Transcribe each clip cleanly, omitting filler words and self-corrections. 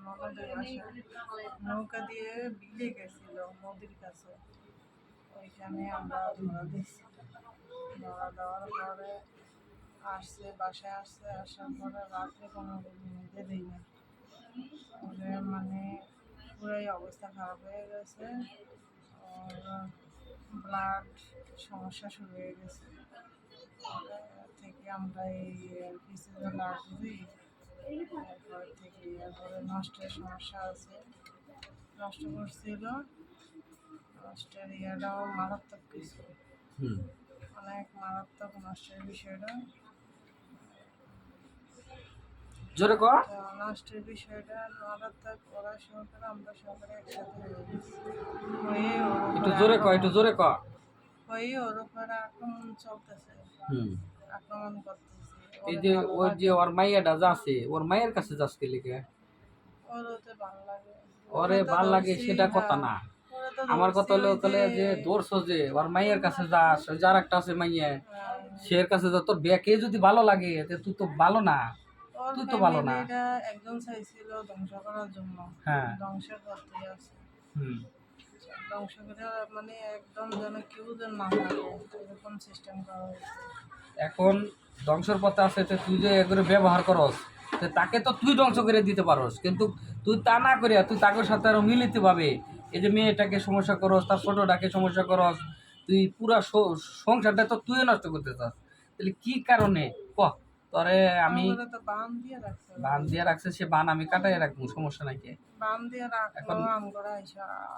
ননদের বাসায় নৌকা দিয়ে বিলে গেছিল নদীর কাছে, ওইখানে আমরা ধরা দিচ্ছি। ধরা দেওয়ার পরে আসছে, বাসায় আসছে, আসার পরে রাত্রে কোনো ঘুমিতে দিই না। ওদের মানে পুরাই অবস্থা খারাপ হয়ে গেছে, ওর ব্লাড সমস্যা শুরু হয়ে গেছে। থেকে আমরা এই পিসিতে লাশ দিই, এরপর থেকে এরপরে নষ্টের সমস্যা আছে, নষ্ট করছিল। নষ্টের ইয়াটাও মারাত্মক কিছু, অনেক মারাত্মক নষ্টের বিষয়টা। জোরে কর। নষ্টের বিষয়টা মারাত্মক, ওরা সহকারে আমরা সহকারে একসাথে একটু জোরে কর, একটু জোরে কর। হয়ে ওর উপরে আক্রমণ চলতেছে, আক্রমণ করতেছে। এই যে ওর যে ওর মাইয়াটা যাচ্ছে, ওর মায়ের কাছে যাচ্ছে লিখে ওর ওতে ভালো লাগে, ওরে ভাল লাগে সেটা কথা না। আমার কথা হলো তাহলে যে দৌড়ছ যে ওর মাইয়ের কাছে যাস, যার একটা আছে মাইয়া সে কাছে যা, তোর বেকে যদি ভালো লাগে তুই তো ভালো না, তুই তো ভালো না। একজন চাইছিল ধ্বংস করার জন্য, ধ্বংস করতে আছে, ধ্বংস করে মানে একদম যেন কেউ যেন না থাকে এরকম সিস্টেম করা হয়েছে। এখন ধ্বংসের পথে আছে, তুই যে এগুলো ব্যবহার করস, তাকে তো তুই ধ্বংস করে দিতে পারস, কিন্তু তুই তা না করে তুই তাদের সাথে আরো মিলিত ভাবে এই যে মেয়েটাকে সমস্যা করস, তার ছোটটাকে সমস্যা করস, তুই পুরা সংসারটা তো তুই নষ্ট করতে চাস। তাহলে কি কারণে ক তরে আমি বান দিয়ে রাখছে, সে বান আমি কাটাই রাখবো, সমস্যা নাই। কে বান দিয়ে রাখলো আমরা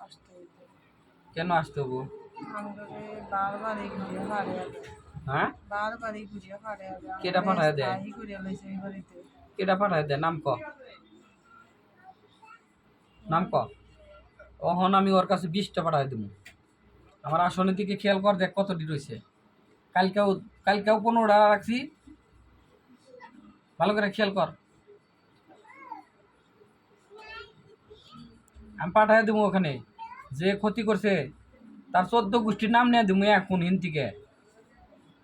আসতে কেন আসতে হবো? বারবারই ঘুরিয়ে ফাড়ে, হ্যাঁ বারবারই ঘুরিয়ে ফাড়ে। কেটা পাঠায় দেয়? কেটা পাঠায় দেয়? নাম ক, নাম ক। ওহন আমি ওর কাছে 20টা পাঠায় দেবো। আমার আসনের দিকে খেয়াল কর, দেখ কতটি রয়েছে। কালকেও 15টা রাখছি, ভালো করে খেয়াল কর। আমি পাঠায় দেবো ওখানে, যে ক্ষতি করছে তার 14 গোষ্ঠীর নাম নিয়ে দেবো এখন হিন থেকে।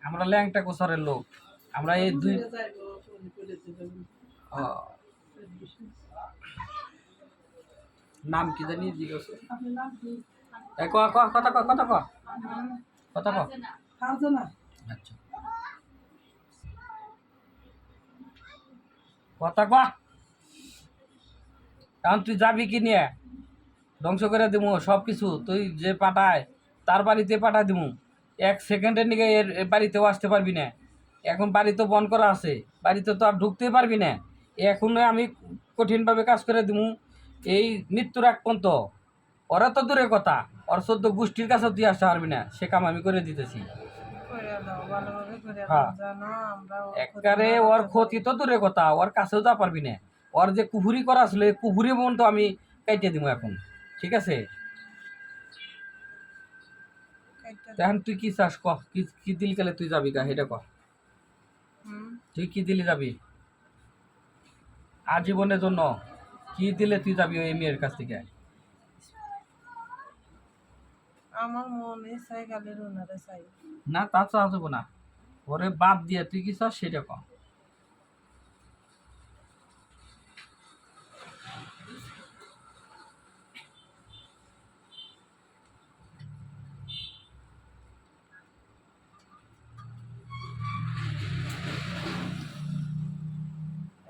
আমরা ল্যাংটা কোসারের লোক, আমরা এই দুই নাম কি জানি জিজ্ঞাসা কথা ক কথা ক কথা ক। আচ্ছা কথা ক। কারণ তুই যাবি কি নিয়ে, ধ্বংস করে দিব সব কিছু। তুই যে পাঠায় তার বাড়িতে পাঠায় দিব, 1 সেকেন্ডের নিকে এর বাড়িতেও আসতে পারবি না। এখন বাড়ি তো বন্ধ করা আছে, বাড়িতে তো আর ঢুকতে পারবি না। এখন আমি কঠিনভাবে কাজ করে দিব এই মৃত্যুর আগ পর্যন্ত। ওরা তো দূরের কথা, ওর 14 গোষ্ঠীর কাছে তুই আসতে পারবি না, সে কাম আমি করে দিতেছি। একবারে ওর ক্ষতি তো দূরের কথা, ওর কাছেও যা পারবি না। ওর যে কুহুরি করা আসলে কুহুরি পর্যন্ত আমি কাটিয়ে দিব এখন, ঠিক আছে? এখন তুই কি চাস ক, কি দিল গেলে তুই যাবি গা, সেটা ক। তুই কি দিলে যাবি আজীবনের জন্য? কি দিলে তুই যাবি ওই মেয়ের কাছ থেকে? আমার মনে চাই খালি রুনারে চাই না, তা চাওয়া যাবো না। ওরে বাদ দিয়ে তুই কি চাস সেটা ক।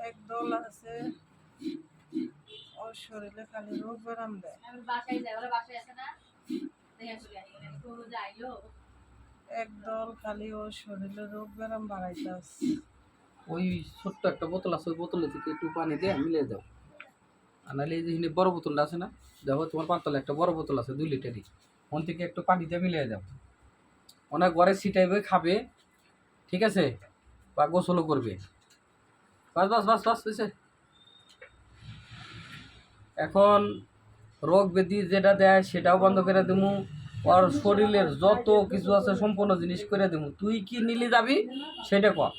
একদল আছে ওর শরীরে খালি রোগ ব্যারাম দেয়, একদল খালি ওর শরীরে রোগ ব্যারাম বাড়াইতে আছে। ওই ছোট্ট একটা বোতল আছে, ওই বোতলে থেকে একটু পানি দিয়ে মিলে দাও। আর নাহলে এই যে বড় বোতলটা আছে না, দেখো তোমার পাতলা একটা বড় বোতল আছে 2 লিটারই, ওন থেকে একটু পানি দিয়ে মিলিয়ে দাও। ওনার ঘরে ছিটাইবে, খাবে, ঠিক আছে? বা গোসলও করবে। বাস বাস বাস বাস হয়েছে। এখন রোগ ব্যাধি যেটা দেয় সেটাও বন্ধ করে দেবো, ওর শরীরের যত কিছু আছে সম্পূর্ণ জিনিস করে দেবো। তুই কি নিলে যাবি সেটা কর।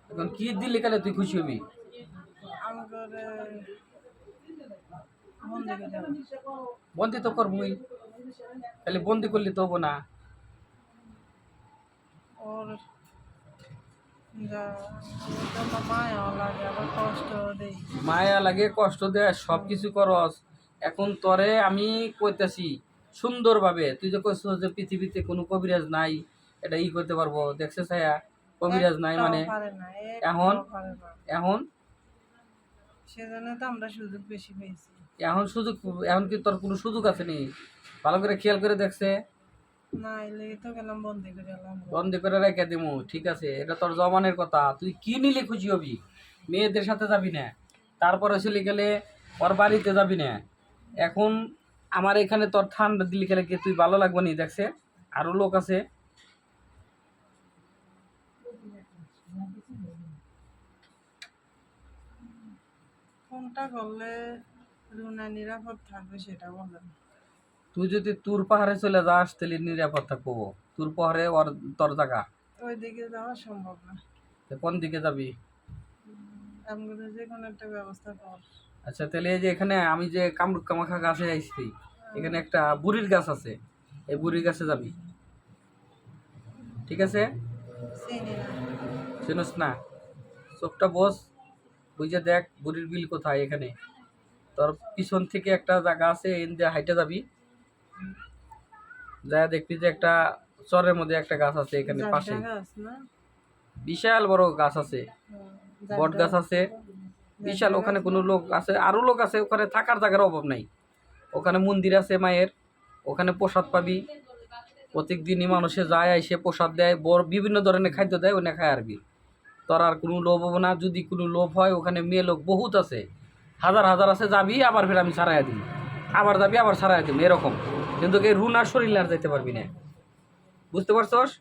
এখন কি দিলে গেলে তুই খুশি হবি? বন্দি তো করবই, তাহলে বন্দি করলে তো হবো না। যা এর জন্য মায়াও লাগে আবার কষ্ট দেই। মায়া লাগে, কষ্ট দেয়, সব কিছু করস। এখন তরে আমি কইতাছি সুন্দরভাবে, তুই যে কইছ যে পৃথিবীতে কোনো কবিরাজ নাই, এটা করতে পারবো, দেখছে ছায়া কবিরাজ নাই একটাও মানে। পারে না, এখন একটাও পারে না। এখন সেজন্য তো আমরা সুযোগ বেশি পেয়েছি। এখন সুযোগ, এখন কি তোর কোনো সুযোগ আছে নি? ভালো করে খেয়াল করে দেখছে। না এলে তো গেলাম বন্দি করে এলাম। বন্দি করে রেখে দিমু, ঠিক আছে, এটা তোর জমানের কথা। তুই কি নিলে খুশি হবি? মেয়েদের সাথে যাবি না, তারপরে চলে গেলে ওর বাড়িতে যাবি না। এখন আমার এখানে তোর ঠান্ডা দিলে গেলে কি তুই ভালো লাগবে নি? দেখছে আরো লোক আছে। কোনটা করলে রুনা নিরাপদ থাকবে সেটা বলেন। তুই যদি তুর পাহাড়ে চলে যাস তাহলে নিরাপদ থাকবো। তুর পাহাড়ে ওর তোর জায়গা। ওই দিকে যাওয়া সম্ভব না। তো কোন দিকে যাবি? আমগুলো যে কোনো একটা ব্যবস্থা কর। আচ্ছা তাহলে এই যে এখানে আমি যে কামরুক কামাখা গাছে আইছি, এখানে একটা বুড়ির গাছ আছে, এই বুড়ির গাছে যাবি, ঠিক আছে? চিনি না। চিনস না? চোখটা বস, বুঝে দেখ বুড়ির বিল কোথায়। এখানে তোর পিছন থেকে একটা জায়গা আছে, এন দিয়ে হাইটে যাবি, যা দেখবি যে একটা চরের মধ্যে একটা গাছ আছে এখানে পাশে, জাড্ডা গাছ না? বিশাল বড় গাছ আছে, বট জাড্ডা গাছ আছে বিশাল। ওখানে কোনো লোক আছে, আরো লোক আছে, ওখানে থাকার জায়গার অভাব নাই। ওখানে মন্দির আছে মায়ের, ওখানে প্রসাদ পাবি। প্রত্যেক দিনই মানুষে যায়, আইসে প্রসাদ দেয়, বড় বিভিন্ন ধরনের খাদ্য দেয়, ওখানে খায় আরবি। তোর আর কোনো লোভ হবো না। যদি কোনো লোভ হয়, ওখানে মেয়ে লোক বহুত আছে, হাজার হাজার আছে। যাবি আবার ফের আমি ছাড়াইয়া দিই, আবার যাবি আবার ছাড়াইয়া দিই, এরকম। কিন্তু এই রুনার শরীর আর যাইতে পারবি না, বুঝতে পারছস?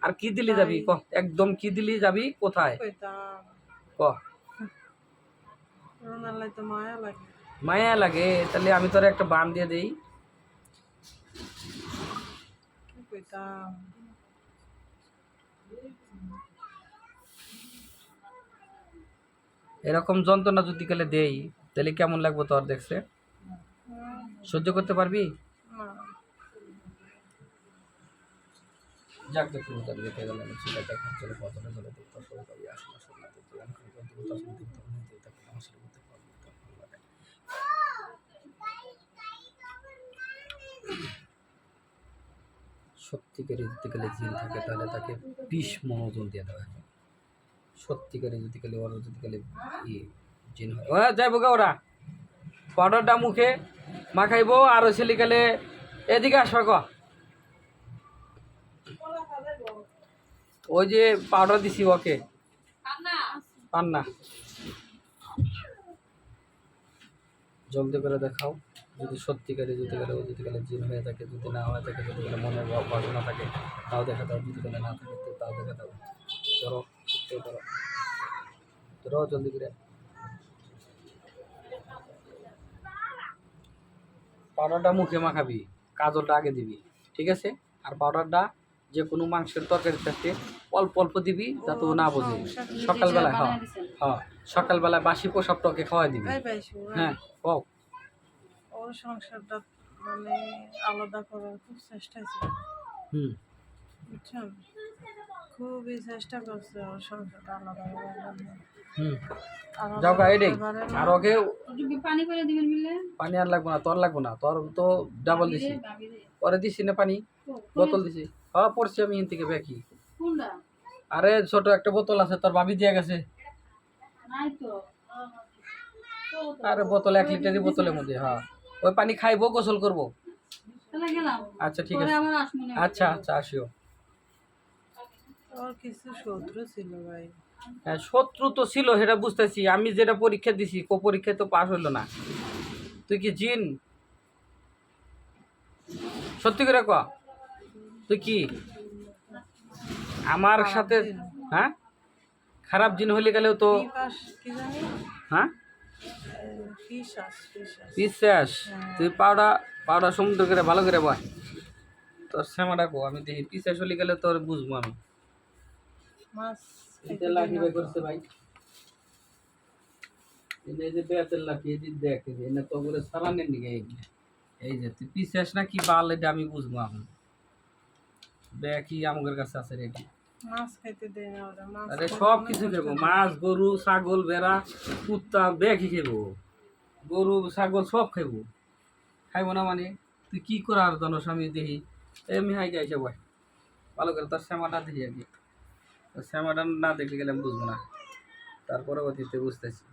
আর কি দিলি যাবি ক, একদম কি দিলি যাবি কোথায় কইতাম ক? রুনালাই তো মায়া লাগে। মায়া লাগে, তাহলে আমি তোর একটা বান দিয়ে দেই। কি কইতাম? এরকম যন্ত্রণা যদি গেলে দেই তাহলে কেমন লাগবে তোর? দেখছে সহ্য করতে পারবি? না যাক দেখো তার দেখে গেল আমি সেটা দেখা চলে কতটা চলে দেখতে শুরু করি। আসলে আসলে তুই আমি করতে করতে আসলে দেখতে মনে হতে থাকে আমার সাথে করতে পারবি তো ভালো লাগে। সত্যিকারে যদি গেলে জিন থাকে তাহলে তাকে 20 মন ওজন দিয়ে দেওয়া হয়। সত্যিকারে যদি গেলে ওরা যদি গেলে জিন হয়, ওরা যাইবো গা, ওরা পাউডারটা মুখে মাখাইবো। আর ওই ছেলে গেলে এদিকে আসবে ক, ওই যে পাউডার দিছি ওকে, পান না, জলদি করে দেখাও। যদি সত্যিকারে যদি গেলে ও যদি গেলে জিন হয়ে থাকে, যদি না হয়ে থাকে, যদি গেলে মনের বাসনা থাকে তাও দেখা দাও, যদি গেলে না থাকে তো তাও দেখা দাও। ধরো ধরো ধরো জলদি করে। পাউডারটা মুখে মাখাবি, কাজলটা আগে দিবি, ঠিক আছে? আর পাউডারটা যে কোনো মাংসের তরকারির সাথে অল্প অল্প দিবি, যাতে ও না বোঝে। সকালবেলায় হ্যাঁ সকালবেলায় বাসি পোশাক টকে খাওয়াই দিবি। এই পাইছো হ্যাঁ কও। ওর সংসারটা মানে আলাদা করার খুব চেষ্টা ছিল, হুম বুঝছেন? খুবই চেষ্টা করছে ওর সংসারটা আলাদা করার জন্য। হুম আলাদা যাও গা করতে এটাই। পারে না। আর ওকে পানি করে দিবেন মিলে পানি আর লাগবো না, তোর লাগবো না, তোর তো ডাবল দিছি। পরে দিছি না পানি, বোতল দিছি। হ্যাঁ পড়ছি আমি এখান থেকে ব্যাকি। কোনটা আরে ছোট একটা বোতল আছে, তোর ভাবি দিয়ে গেছে। নাই তো আরে বোতল 1 লিটারের বোতলের মধ্যে। হ্যাঁ ওই পানি খাইবো, গোসল করবো। তাহলে গেলাম আচ্ছা ঠিক পরে আছে, আবার আসবো না আচ্ছা আচ্ছা আসিও। ওর কিছু শত্রু ছিল ভাই। হ্যাঁ শত্রু তো ছিল, সেটা বুঝতেছি। আমি যেটা পরীক্ষা দিছি, পরীক্ষায় তো পাস হইলো না। তুই কি জিন? সত্যি করে ক, তুই কি আমার খারাপ সাথে? জিন। হ্যাঁ খারাপ জিন হলে গেলেও তো। কি জানি হ্যাঁ পিশাচ। বিশ্বাস। হ্যাঁ। তুই পাউডার সমুদ্র করে ভালো করে বয়, তোর শ্যামা ডাকো, আমি দেখি পিসাস হলে গেলে তোর বুঝবো আমি। মাছ এটা লাঠি বের করছে ভাই, এই যে বেতের লাঠি, এই যে দেখ এনে তো করে সারানের দিকে এই যে তুই পিসাস না কি বাল, এটা আমি বুঝবো এখন। দেখি আমাদের কাছে আছে রেডি। মাছ খাইতে দেয় না ওরা, মাছ আরে খাইতে সব অনেক কিছু কষ্ট খাবো, দেয়। মাছ গরু ছাগল ভেড়া কুত্তা বেশি খাবো, গরু ছাগল সব খাইবো। খাইবো না মানে তুই কি করার জানোস আমি দেখি এমনি হাই গাইছে বয় ভালো করে তোর শ্যামাটা দেখি আর কি, তোর শ্যামাটা না দেখলে গেলে আমি বুঝবো না, তার পরবর্তীতে বুঝতেছি।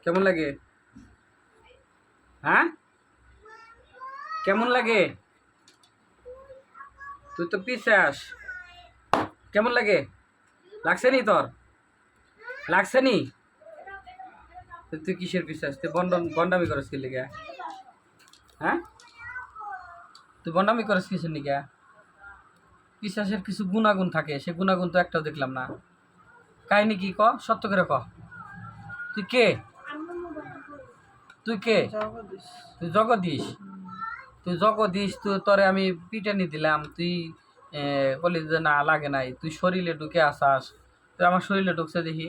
কেমন লাগে? হ্যাঁ কেমন লাগে? তুই তো পিছাস, কেমন লাগে? লাগছে নি তোর? লাগছে নি? তুই কিসের পিছাস? তুই বন্ডামি করস কি লিগা? হ্যাঁ তুই বন্ডামি করস কিসের লিগা? পিছাসের কিছু গুণাগুণ থাকে, সে গুণাগুণ তো একটাও দেখলাম না। কাহিনী কি ক, সত্য করে ক। তুই কে? তুই কে? জগদীশ। তুই জগদীশ? তুই জগদীশ, তুই তোরে আমি পিটানি দিলাম, তুই বলি যে না লাগে নাই, তুই শরীরে ঢুকে আসাস, তুই আমার শরীরে ঢুকছে দেখি।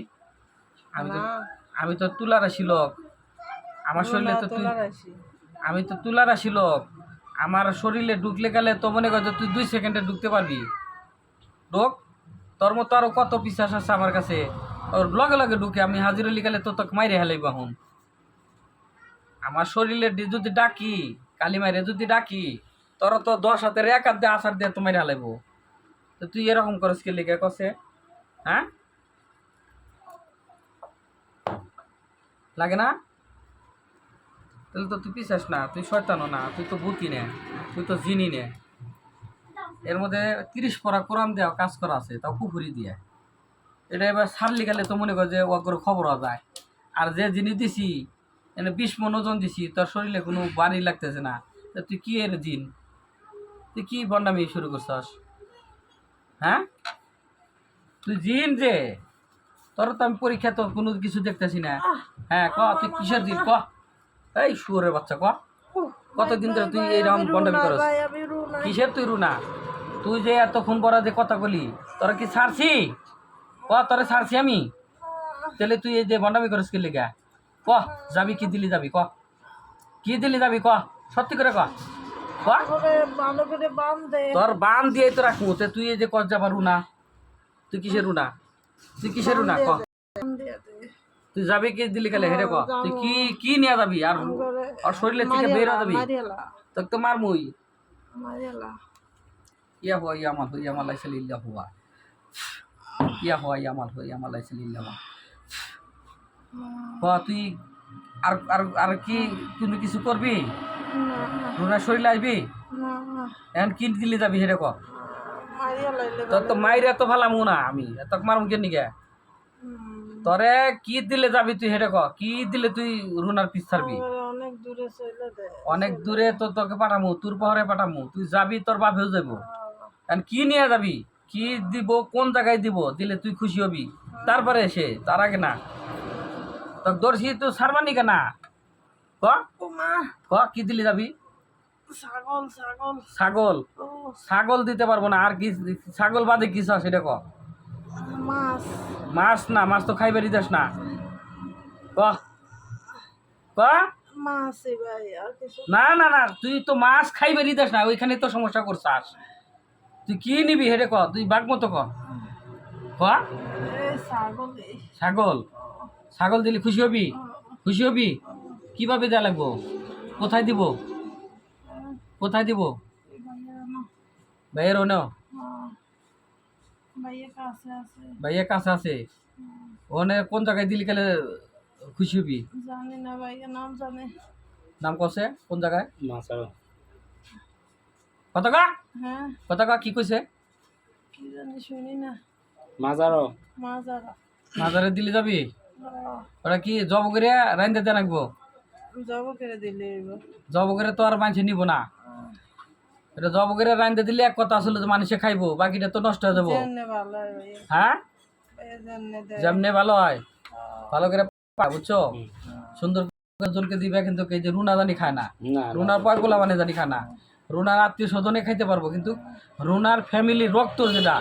আমি তো না, আমি তো তুলার আসি লোক, আমার শরীরে তো তুই, তোলার আসি। আমি তো তুলার আসি লোক, আমার শরীরে ঢুকলে গেলে তো মনে কর যে তুই 2 সেকেন্ডে ঢুকতে পারবি। ঢোক, তোর মতো আরো কত পিছাস আছে আমার কাছে, ওর লগে লগে ঢুকে আমি হাজির হলি গেলে তো তোকে মাইরে হেলাইব এখন। আমার শরীরে যদি ডাকি, কালি মাইরে যদি ডাকি, তোর তো 10 হাতের 1 হাত দিয়ে আসার দিয়ে তো মাইরে হেলাইব। তো তুই এরকম করস কি লিখে কছে? হ্যাঁ লাগে না? তাহলে তো তুই পিছাস না, তুই শয়তানও না, তুই তো ভূতি নে, তুই তো জিনি নে। এর মধ্যে 30 পরা কোরআন দেওয়া কাজ করা আছে, তাও পুকুরি দিয়ে। এটা এবার ছাড়লি গেলে তো মনে কর যে ওর খবর যায়। আর যে জিনিস দিছি এনে 20 মন ওজন দিছি, তোর শরীরে কোনো বাড়ি লাগতেছে না, তা তুই কি এর জিন? তুই কি বন্ডামি শুরু করছস? হ্যাঁ তুই জিন যে, তোর তো আমি পরীক্ষা তো কোনো কিছু দেখতেছি না। হ্যাঁ ক, তুই কিসের জিন ক? এই শুয়োরের বাচ্চা ক, কতদিন ধরে তুই এইরকম বন্ডামি করস? ভাই আমি রুনা। কিসের তুই রুনা? তুই যে এতক্ষণ পরা যে কথা বলি, তোরা কি ছাড়ছি? ক তোরে ছাড়ছি আমি? তাহলে তুই এই যে বন্ডামি করিস কি লিগা? ক যাবি, কি দিলি যাবি ক, কি দিলি যাবি ক, সত্যি করে ক। ক ভালো করে বান্ধে। তোর বান দিয়ে তো রাখবো, তে তুই এই যে কর যাবার রুনা, তুই কিসের রুনা? তুই কিসের রুনা ক? তুই যাবি কি দিলি গেলে হেরে ক, তুই কি কি নিয়ে যাবি? আর শরীরের থেকে বের হয়ে যাবি, তোকে তো মারমুই। ইয়া হুয়া ইয়া মাল হুয়া মাল লাইসা লিল্লাহ হুয়া, ইয়া হুয়া ইয়া মাল হুয়া মাল লাইসা লিল্লাহ হুয়া। ক তুই আর আর আর কি তুমি কিছু করবি? রুনার শরীরে আসবি? এখন কি দিলে যাবি হেরে ক? তোর তো মাইরে তো ফালামু না আমি, তোকে মারমু কেন নিকে? তোরে কি দিলে যাবি তুই হেরে ক, কি দিলে তুই রুনার পিছ ছাড়বি? অনেক দূরে চলে দেয়। অনেক দূরে তো তোকে পাঠামু, তোর পাহাড়ে পাঠামু, তুই যাবি তোর বাপেও যাব। এখন কি নিয়ে যাবি, কি দিব, কোন জায়গায় দিব, দিলে তুই খুশি হবি, তারপরে এসে তার আগে না। তোকে দর্শি তুই ছাড়বানি কেনা ক, ক কি দিলে যাবি? ছাগল ছাগল ছাগল? ও, ছাগল দিতে পারবো না, আর কি ছাগল বাদে কিছু আছে সেটা ক। মাছ মাছ না, মাছ তো খাইবারই দেস না। ক ক মাছ ভাই আর কিছু না না না, তুই তো মাছ খাইবারই দেস না, ওইখানে তো সমস্যা করছাস। তুই কি নিবি হেরে ক, তুই বাঘ মতো ক। ক এই ছাগল ছাগল? ছাগল দিলে খুশি হবি? খুশি হবি? কিভাবে দেওয়া লাগবো? কোথায় দিব? কোথায় দিব? ভাইয়ের ওনে? ভাইয়ের কাছে আছে। ভাইয়ের কাছে আছে? ওনে কোন জায়গায় দিলি গেলে খুশি হবি? জানি না ভাইয়ের নাম জানে। নাম কছে কোন জায়গায়? কত কা হ্যাঁ কত কা কি কইছে? কি জানি শুনি না। মাজারো? মাজারা মাজারে দিলে যাবি? ওরা কি জব করে রাইন্দে দেন রাখবো? জব করে দিলে জব করে তো আর মানুষ নিব না, এটা জব করে রাইন্দে দিলে এক কথা আসলে মানুষে খাইবো, বাকিটা তো নষ্ট হয়ে যাবো। ভালো হয় ভাইয়া, হ্যাঁ ভাইয়া জানে দেয়। যেমনে ভালো হয় ভালো করে বুঝছো, সুন্দর জনকে দিবে, কিন্তু এই যে রুনা জানি খায় না, রুনার পয়গুলা মানে জানি খায় না, রুনার আত্মীয় স্বজনে খাইতে পারবো, কিন্তু রুনার ফ্যামিলি রক্ত যেটা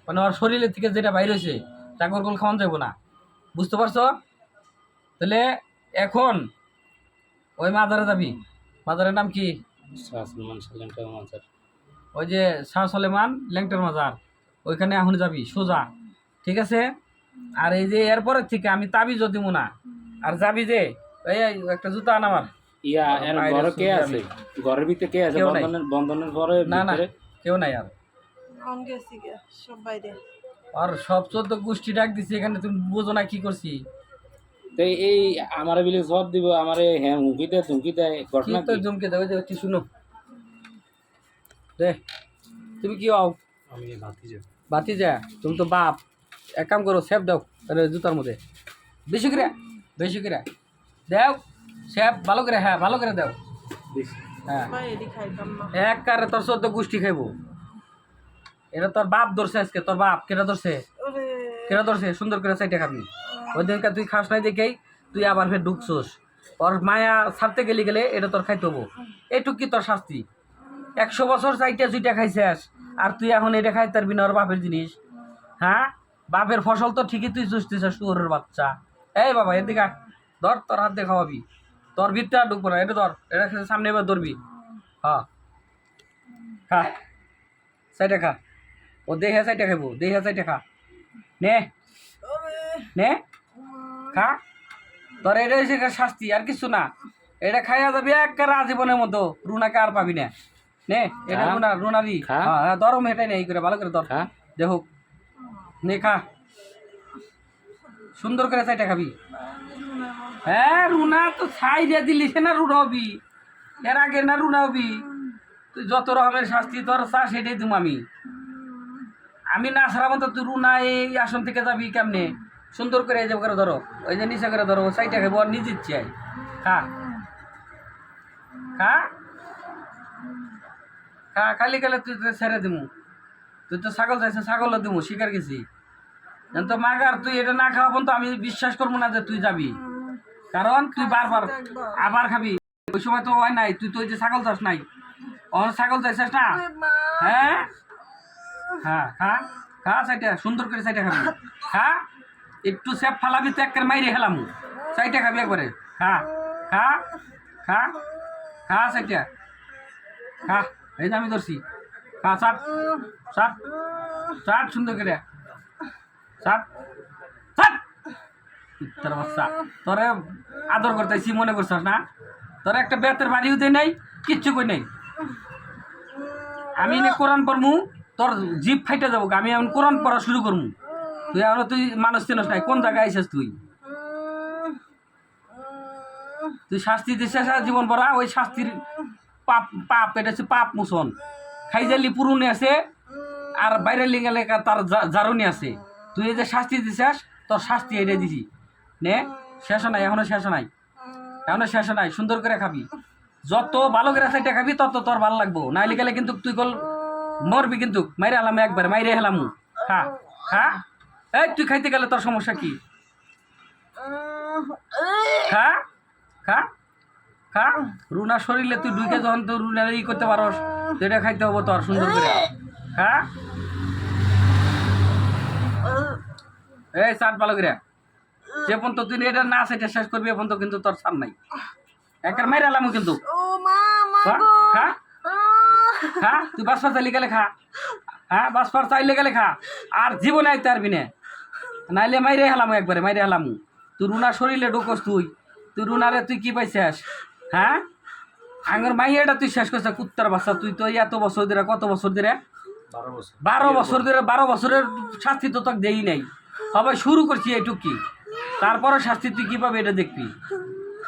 মানে ওর শরীরের থেকে যেটা বাইর হয়েছে তাকে ওর খাওয়ান যাবো না, বুঝতে পারছো? তাহলে এখন ওই মাজারে যাবি, মাজারের নাম কি? ওই যে শাহ সলেমান ল্যাংটার মাজার ওইখানে এখন যাবি সোজা, ঠিক আছে? আর এই যে এরপরের থেকে আমি তাবিজও দিব না। আর যাবি যে এই একটা জুতা আন আমার। ইয়া এর ঘরে কে আছে? ঘরের ভিতরে কে আছে? কেউ নাই। বন্ধনের পরে না না ভিতরে কেউ নাই আর। অন গেছি গে সব বাইরে। আর সব 14 গোষ্ঠী ডাক দিছি এখানে, তুমি বুঝো না কি করছি? তো এই আমারে বিলে সব দিব, আমারে হ্যাঁ হুমকি দেয় ধুমকি দেয়, কি ঘটনা তো কি? জমকে দেবে যে একটু শুনো দে। তুমি কি হও? আমি ভাতিজা। ভাতিজা? তুমি তো বাপ। এক কাম করো, সেপ দাও আরে জুতার মধ্যে, বেশি করে দাও সেপ, ভালো করে, হ্যাঁ ভালো করে দাও। হ্যাঁ বাইরে খাইতাম না। এক কারে তোর 14 গোষ্ঠী খাইবো। এটা তোর বাপ ধরছে আজকে, তোর বাপ কেটা ধরছে, ওরে কেটা ধরছে? সুন্দর করে চাইটা খাবি। ওই দিনকে তুই খাস নাই দেখেই তুই আবার ফের ঢুকছোস। ওর মায়া ছাড়তে গেলে এটা তোর খাইতে হবো। এইটুক কি তোর শাস্তি? 100 বছর চাইটা চুইটা খাইছিস আর তুই এখন এটা খাইতে পারবি না? ওর বাপের জিনিস, হ্যাঁ বাপের ফসল তো ঠিকই তুই চুষতেছিস, শুয়োরের বাচ্চা। এই বাবা এদিকে আয়, ধর তোর হাত দিয়ে খাওয়াবি। তোর ভিতরে আর ঢুকবো না, এটা ধর, এটা সামনে এবার ধরবি। হ্যাঁ খা সাইডে খা, ও দেহে সাইডে খাইবো, দেহে সাইডে খা, নে নে খা। তোর এটা হচ্ছে শাস্তি, আর কিছু না। এটা খাইয়া যাবি একেবারে আজীবনের মতো, রুনাকে আর পাবি না। নে এটা খা। রুনারি, খা। হ্যাঁ ধরম এটাই নেই করে ভালো করে ধর, খা। দেখো নে খা, সুন্দর করে চাইটা খাবি। হ্যাঁ রুনা তো ছাই দিয়ে দিলি, সে না রুনা হবি, এর আগে না রুনা হবি। তুই যত রকমের শাস্তি তোর চা সেটাই তুমি আমি না ছাড়া মতো তুই রুনা এই আসন থেকে যাবি কেমনে? সুন্দর করে এই যে করে ধরো, ওই যে নিচে করে ধরো, চাইটা খাবো আর নিজের চাই। খা খা খা, খালি গেলে তুই তো ছেড়ে দিমু। তুই তো ছাগল চাইছে, ছাগলও দিমু, শিকার গেছি। তো মাগার তুই এটা না খাওয়া পর্যন্ত আমি বিশ্বাস করবো না যে তুই যাবি, কারণ তুই বারবার আবার খাবি। ওই সময় তো হয় নাই, তুই তো ওই যে ছাগল চাস নাই, ছাগল চাইছিস না? হ্যাঁ হ্যাঁ খা খা, চাইটা সুন্দর করে চাইটা খাবি। খা, একটু সেপ ফালাবি তো একের মাইরে খেলাম, চাইটা খাবি একবারে। খা খা খা খা চাইটা খা, এই যে আমি ধরছি। খা চাট চাট চাট, সুন্দর করে চাট চাট। তোর বাচ্চা তোরে আদর করতেছি মনে করছিস না? তোর একটা বেতের বাড়িও দেয় নাই, কিচ্ছু কই নাই। আমি এনে কোরআন পড়মু, তোর জিভ ফাইটে যাবো। আমি এখন কোরআন পড়া শুরু করবো। তুই এখন তুই মানুষ চিনস নাই, কোন জায়গায় আইসিস তুই? তুই শাস্তি দিছিস জীবন ভরা, ওই শাস্তির পাপ পাপ এটা হচ্ছে পাপ মোচন। খাইজালি পুরুনি আছে আর বাইরের লিঙ্গালে তার জারুনি আছে। তুই এই যে শাস্তি দিছিস, তোর শাস্তি এটা দিছি। নে, শেষ নাই, এখনো শেষ নাই, এখনো শেষ নাই। সুন্দর করে খাবি, যত ভালো করে সেটা খাবি তত তোর ভালো লাগবো। নাইলে গেলে কিন্তু তুই কল মরবি, কিন্তু মাইরে হেলাম একবার, মাইরে হেলাম। খা খা, এই তুই খাইতে গেলে তোর সমস্যা কি? খা খা খা, রুনা শরীরে তুই ঢুকে যখন তুই রুনা ই করতে পারস, তো এটা খাইতে হবো তোর সুন্দর করে। খা, এই চাট ভালো করে। যে পর্যন্ত তুই এটা না সেটা শেষ করবি এ পর্যন্ত কিন্তু তোর ছাড় নাই, একের মাইরে হেলাম কিন্তু। ও মা মা খা গো খা খা, তুই বাসপার চাইলে গেলে খা, হ্যাঁ বাসপার চাইলে গেলে খা, আর জীবনে আইতে পারবি না। নাইলে মাইরে হেলাম একবারে, মাইরে হেলাম। তুই রুনা শরীরে ঢুকস, তুই রুনারে তুই কি পাইছিস? হ্যাঁ আঙের মাইয়াটা তুই শেষ করছিস, কুত্তার বাচ্চা। তুই তো এত বছর ধরে, কত বছর ধরে? 12 বছর ধরে। 12 বছরের শাস্তি তো তোকে দেই নাই, সবাই শুরু করছি এইটুক কি, তারপরে শাস্তি তুই কী পাবি এটা দেখবি।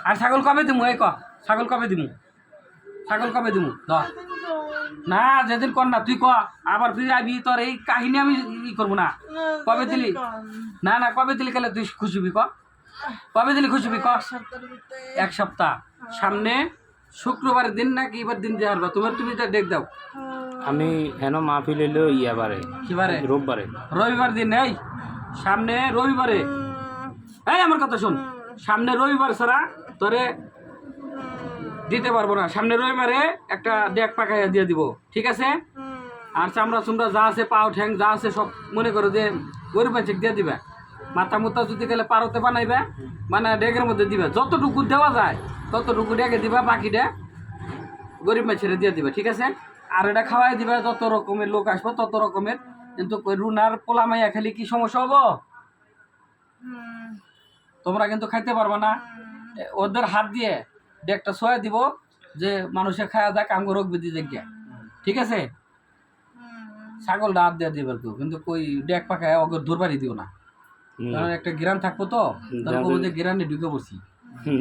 আর ছাগল কবে দিমু? এই ক ছাগল কবে দিমু? ছাগল কবে দিমু? না যেদিন কর না তুই ক, আবার তুই আবি, তোর এই কাহিনী আমি ই করবো না। কবে দিলি? না না কবে দিলি গেলে তুই খুশি হবি? ক কবে দিলি খুশি হবি? ক 1 সপ্তাহ। সামনে শুক্রবারের দিন নাকি এবার দিন দিয়ে হারবা তোমার, তুমি তো দেখ দাও। আমি হেন মাহফিল এলো ইয়াবারে, কিবারে? রোববারে, রবিবার দিন। এই সামনে রবিবারে, এই আমার কথা শোন, সামনে রবিবার ছাড়া তোরে দিতে পারবো না। সামনে রবিবারে একটা ডেক পাকাইয়া দিয়ে দিব, ঠিক আছে? আর চামড়া চুমড়া যা আছে, পাও ঠ্যাং যা আছে সব মনে করো যে গরিব মানুষকে দিয়ে দিবে। মাথা মুথা যদি গেলে পারতে বানাইবে, মানে ডেকের মধ্যে দিবে। যতটুকু দেওয়া যায় ততটুকু ডেকে দিবা, বাকিটা গরিব মানুষের দিয়ে দিবে, ঠিক আছে? আর এটা খাওয়াই দিবে, যত রকমের লোক আসবো তত রকমের। কিন্তু কই রুনার পোলা মাইয়া খেলে কি সমস্যা হবো? হুম, তোমরা কিন্তু খাইতে পারবা না। ওদের হাত দিয়ে ডেকটা সোয়া দিব যে মানুষে খাওয়া যাক, আমগো রোগ বিধি জায়গা, ঠিক আছে? ছাগলটা হাত দিয়ে দিবে কেউ, কিন্তু কই ডেক পাকায় অগর দূরবাড়ি দিও না, কারণ একটা গিরান থাকবো তো, তারপর যে গিরানে ঢুকে বসি,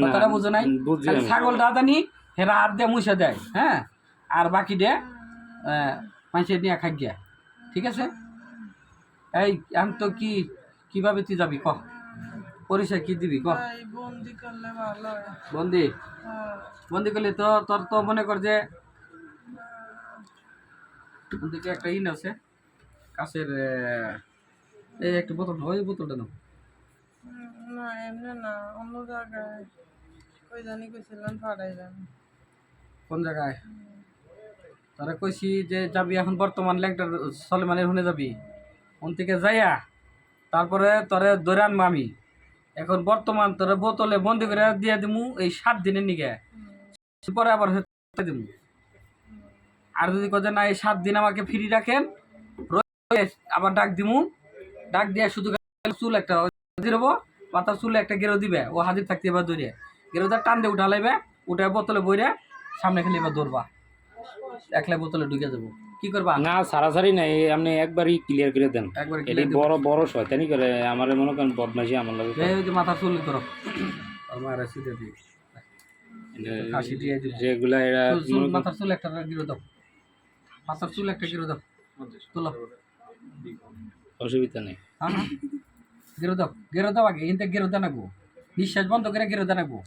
কথাটা বুঝো নাই? বুঝছি খালি আমি। ছাগলটা জানি হেরা হাত দিয়ে মুছে দেয়, হ্যাঁ, আর বাকি ডে মানুষের নিয়ে খাই গিয়া, ঠিক আছে? এই আমি তো কিভাবে তুই যাবি ক, পরিচয় কি দিবি ক? ভাই বন্দি করলে ভালো হয়। বন্দি হ্যাঁ, বন্দি করলে তো তোর তো মনে কর যে ওদিকে একটা ইন আছে কাছের, এই একটা বোতল, ওই বোতলটা নাও। না এমনি না, অন্য জায়গায় কই জানি কইছিলেন পাঠাইলেন। কোন জায়গায়? তারা কইছি যে যাবি এখন বর্তমান ল্যাংটার সলেমানের হুনে যাবি, ওন থেকে যাইয়া তারপরে তোরে ধরে আনবো আমি। এখন বর্তমান তোরে বোতলে বন্দি করে দিয়ে দিমু এই 7 দিনের নিগে, পরে আবার হতে দিমু। আর যদি কয়ে না এই 7 দিন আমাকে ফ্রি রাখেন, আবার ডাক দিমু, ডাক দিয়ে শুধু চুল একটা দিবো, মাথার চুলে একটা গেরো দিবে, ও হাজির থাকতে এবার দৌড়ে গেরোটা টান দিয়ে উঠা লাইবে, উঠে বোতলে বইরে সামনে খেলে এবার দৌড়বা, একলাই বোতলে ঢুকে যাবো। কি করবা? না সারাসারি নাই, আপনি একবারই ক্লিয়ার করে দেন। একবার এটি বড় বড় শয়তানি করে আমার, মনে করেন বদমাশি আমার লাগে। এই যে মাথার চুল করো, আমার সিধে দিই কাশি দিয়ে দিব। যেগুলা এরা চুল মাথার চুল একটা গিরো দাও, মাথার চুল একটা গিরো দাও, তোলো। অসুবিধা নেই। হ্যাঁ হ্যাঁ, গেরো দাও আগে, ইনতে গেরো দেন আগো, নিঃশ্বাস বন্ধ করে গেরো দেন আগো,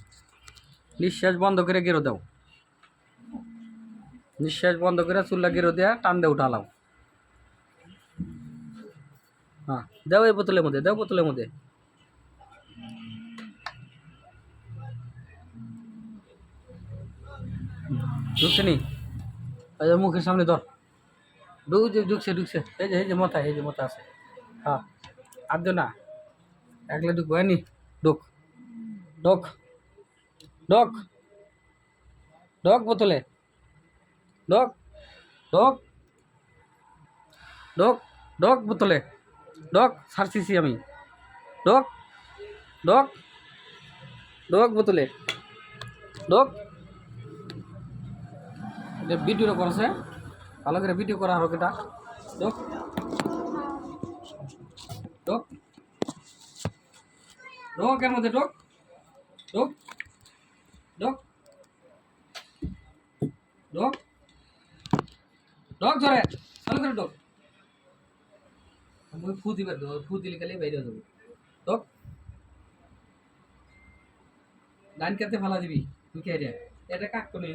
নিঃশ্বাস বন্ধ করে গেরো দাও, নিঃশ্বাস বন্ধ করে চুল্লা গেরো দেয়া টান দিয়ে উঠালাও। হ্যাঁ দাও এই বোতলের মধ্যে, দাও বোতলের মধ্যে। ঢুকছে নি? এই যে মুখের সামনে ধর, ঢুকছে, এই যে মাথা আছে। হ্যাঁ আর দে না, একলা ঢুকবো নি, ঢুক ঢোক ঢোক ঢোক বোতলে, ঢোক ঢোক ঢোক ঢোক বোতলে, ঢোক ছাড়ছিছি আমি, ঢোক ঢোক ঢোক বোতলে, ঢোক। এটা ভিডিও করছে, ভালো করে ভিডিও করা হোক এটা, ঢোক ঢোক ঢোক, এর মধ্যে ঢোক ঢোক ঢোক ঢোক ঢোক, ধরে ভালো করে ঢোক। আমি ফু দিবার দেবো, ফু দিলে খালি বাইরে যাবো। ঢোক, ডান কাতে ফালা দিবি, তুই কে এটা কাক করে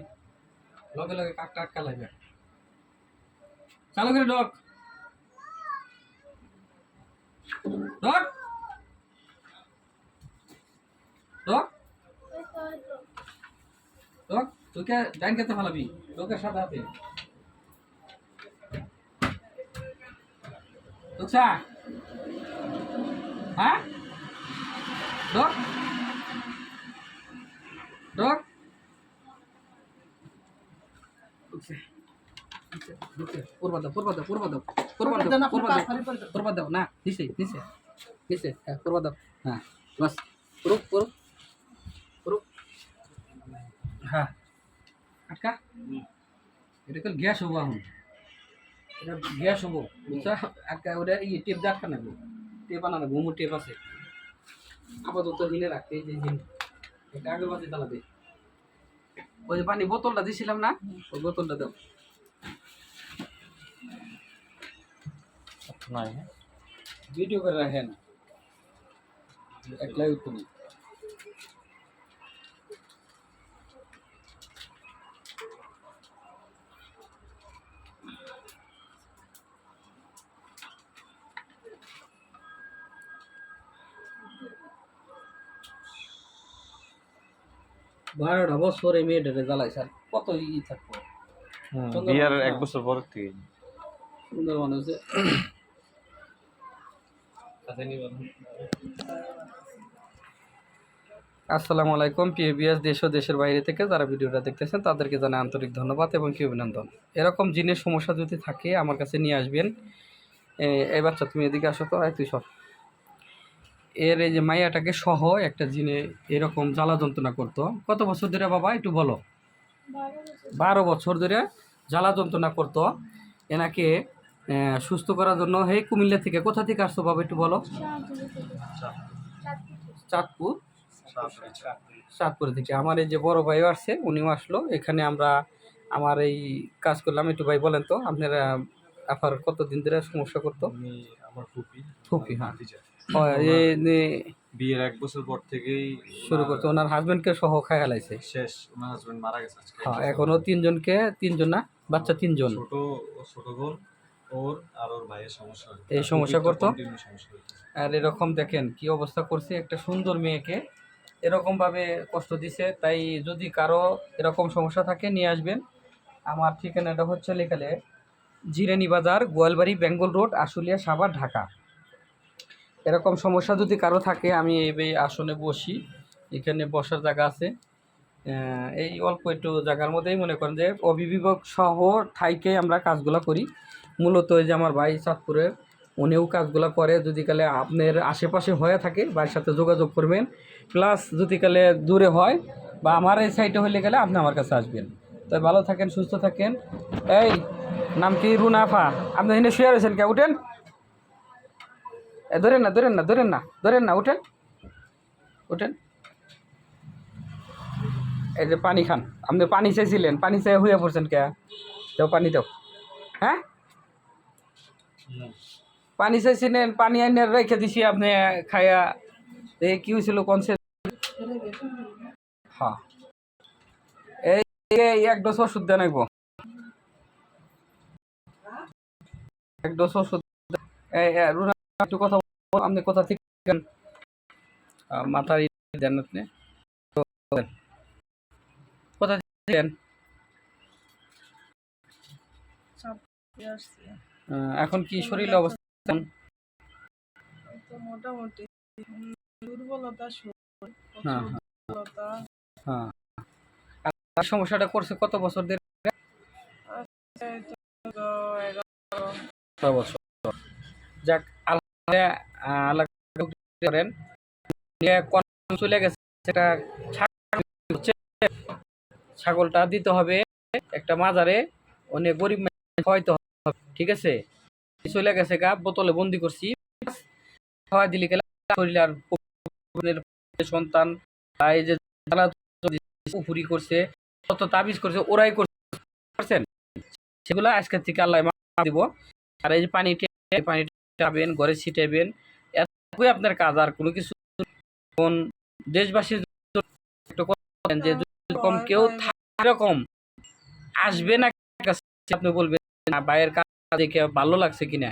লগে লগে কাক টাটকা লাগবে। চালু করে ঢোক ঢোক ঢোক ঢোক, তোকে ডান কাতে ফালাবি, ঢোকের সাথে হাতে ঢুকছা? হ্যাঁ ঢোক ঢোক, ঢুকছে ঢুকছে, পূর্বা দাও না, নিচে নিচে নিচে, হ্যাঁ পূর্বা দাও, হ্যাঁ বাস, পুরুক পুরুক পুরুক, হ্যাঁ আটকা। এটা কল গ্যাস হবো, এখন এটা গ্যাস হবো, বুঝছা? আটকা ওটা টেপ দিয়ে আটকা নেবো, টেপ আনা নেবো, ঘুমুর টেপ আছে আপাতত হিনে রাখতে, এই যে এটা আগের বাজে জ্বালাবে। ওই যে পানি বোতলটা দিয়েছিলাম না, ওই বোতলটা দাও। ভিডিও করে রাখেন, একলাই উঠতো না। বারোটা বছর এই মেয়েটাকে জ্বালাই স্যার, কত থাকবো। বিয়ার 1 বছর পর থেকে সুন্দর মানুষ আসসালামু আলাইকুম পিএবিএস দেশ ও দেশের বাইরে থেকে যারা ভিডিওটা দেখতেছেন তাদেরকে জানাই আন্তরিক ধন্যবাদ এবং কি অভিনন্দন। এরকম জিনের সমস্যা যদি থাকে আমার কাছে নিয়ে আসবেন। এই বাচ্চা তুমি এদিকে আসো তো, তুই সব এর এই যে মাইয়াটাকে সহ একটা জিনে এরকম জ্বালা যন্ত্রণা করতো। কত বছর ধরে বাবা একটু বলো? 12 বছর ধরে জ্বালা যন্ত্রণা করতো। এনাকে সুস্থ করার জন্য এই কুমিল্লা থেকে, কোথা থেকে আসছো বাবা একটু বলো? চাঁদপুর। চাঁদপুর থেকে আমার এই যে বড় ভাইও আসছে, উনিও আসলো এখানে। আমরা আমার এই কাজ করলাম। একটু ভাই বলেন তো আপনার আপনার কতদিন ধরে সমস্যা করতো? আমার ফুপি, হ্যাঁ, বিয়ের 1 বছর পর থেকেই শুরু করতো। ওনার হাজবেন্ডকে সহ খায় হালাইছে। শেষ, ওনার হাজবেন্ড মারা গেছে আজকে। হ্যাঁ, এখনো তিনজন না বাচ্চা, 3 জন। ছোট বোন ওর আর ওর ভাইয়ের সমস্যা হতো, এই সমস্যা করতো। সমস্যা হতো। আর এরকম দেখেন কি অবস্থা করছে, একটা সুন্দর মেয়েকে এরকমভাবে কষ্ট দিছে। তাই যদি কারো এরকম সমস্যা থাকে নিয়ে আসবেন। আমার ঠিকানাটা হচ্ছে লেখালে জিরানি বাজার, গোয়ালবাড়ি, বেঙ্গল রোড, আশুলিয়া, সাভার, ঢাকা। এরকম সমস্যা যদি কারো থাকে আমি এই আসনে বসি, এখানে বসার জায়গা আছে। এই অল্প একটু জায়গার মধ্যেই মনে করেন যে অভিভাবক সহ ঠাইকে আমরা কাজগুলো করি। মূলত এই যে আমার ভাই চাঁদপুরের, উনিও কাজগুলো করে। যদি কালে আপনার আশেপাশে হয়ে থাকে ভাইয়ের সাথে যোগাযোগ করবেন। প্লাস যদি কালে দূরে হয় বা আমার এই সাইডে হলে গেলে আপনি আমার কাছে আসবেন। তাই ভালো থাকেন, সুস্থ থাকেন। এই নাম কি? রুনাফা। আপনি এখানে শুয়ে রয়েছেন কে? উঠেন, ধরেন না, ধরেন না, ধরেন না, ধরেন না, উঠেন, উঠেন। এই যে পানি খান। আপনি পানি চাইছিলেন, পানি চাই হয়ে পড়ছেন কে? দাও পানি দাও। হ্যাঁ, পানি চাইছিলেন, পানি আইনে রেখে দিছি, আপনি খায়া এই কি হয়েছিল কনসে? হ্যাঁ, এই 1 ডোজ ওষুধ দেন, 1 ডোজ ওষুধ। রুনা একটু কথা বল, আপনি কোথা থেকে মাথায় দেন? আপনি কোথা থেকে দেন? আসছি এখন কি শরীর অবস্থা? তো মোটামুটি দুর্বলতা, হ্যাঁ, দুর্বলতা। হ্যাঁ। আর সমস্যাটা করছে কত বছর ধরে? এই তো 11 6 বছর। যাক, আল্লাহ করেন। চলে গেছে সেটা হচ্ছে, ছাগলটা দিতে হবে একটা মাজারে, অনেক গরিব হয়তো হবে, ঠিক আছে? চলে গেছে গা, বোতলে বন্দি করছি। খাওয়া দিলি গেলে শরীর আর সন্তান এই যে পুরি করছে, কত তাবিজ করছে, ওরাই করছেন, সেগুলো আজকের থেকে আল্লাহ দিব। আর এই যে পানিটা খাবেন, ঘরে ছিটাবেন, এতটুকুই আপনার কাজ, আর কোনো কিছু। কোন দেশবাসীর যে এরকম কেউ এরকম আসবে না, আপনি বলবেন না বাইরের কাজ দেখে ভালো লাগছে কিনা,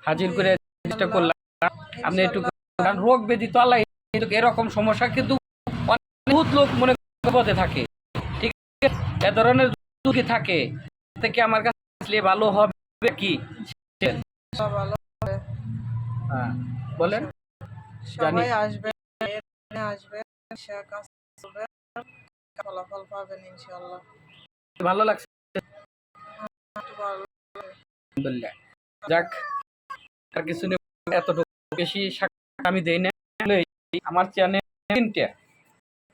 হাজির করে চেষ্টা করলাম। আপনি একটু রোগ ব্যাধি তো আল্লাহ, এরকম সমস্যা কিন্তু অনেক লোক মনে করতে থাকে, ঠিক আছে? এ ধরনের ঝুঁকি থাকে থেকে আমার কাছে আসলে ভালো হবে কি? ভালো হবে। হ্যাঁ, বলেন। সবাই আসবে, আসবে, সে কাজ করবে, ফলাফল পাবেন ইনশাআল্লাহ। ভালো লাগছে, ভালো। আলহামদুলিল্লাহ। যাক, আর কিছু নেই, এতটুকু বেশি আমি দেই না। আমার চ্যানেল 3টে,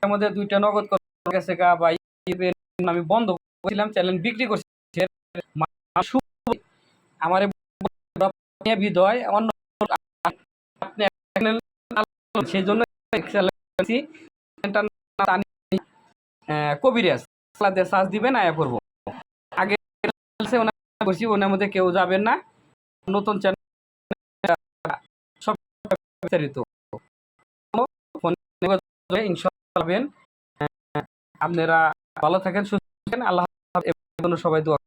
এর মধ্যে 2টা নগদ করে গেছে গা, বা আমি বন্ধ করেছিলাম, চ্যানেল বিক্রি করছি। আমার বিদয় অন্য আপনি সেই জন্য কবিরাজ সার্চ দিবেন, আয়া করবো। আগে করছি, ওনার মধ্যে কেউ যাবেন না। নতুন চ্যানেল সব বিস্তারিত ইনশাআল্লাহ। আপনারা ভালো থাকেন, সুস্থ থাকেন। আল্লাহ সবাই দোয়া।